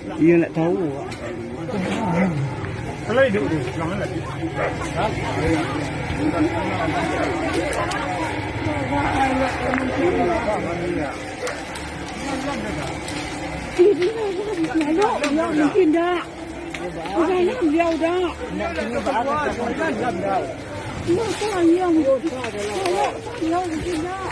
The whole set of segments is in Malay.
Iya nak tahu. Kalau hidup tu, jangan lagi. Ha? Dia mungkin dah. Udah dia udah. Nak kena bahasa jam dah. Dia sayang. Dia mungkin dah.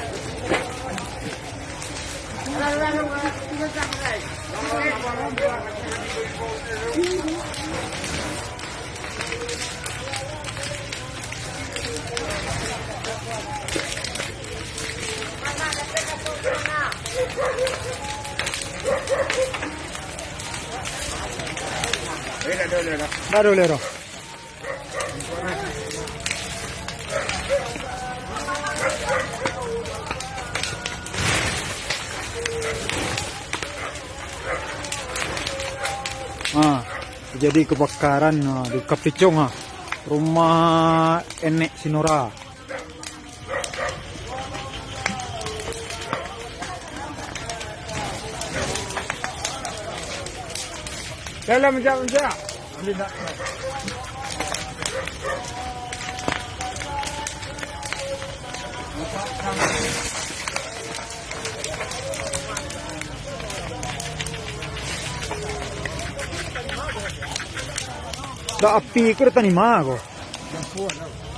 Dah boleh dah. Jadi kebakaran di Kapicong rumah Enek Sinora. Dalam menjak. Boleh nak. Dah api ke dah ni mah ko. Yang kuat dah.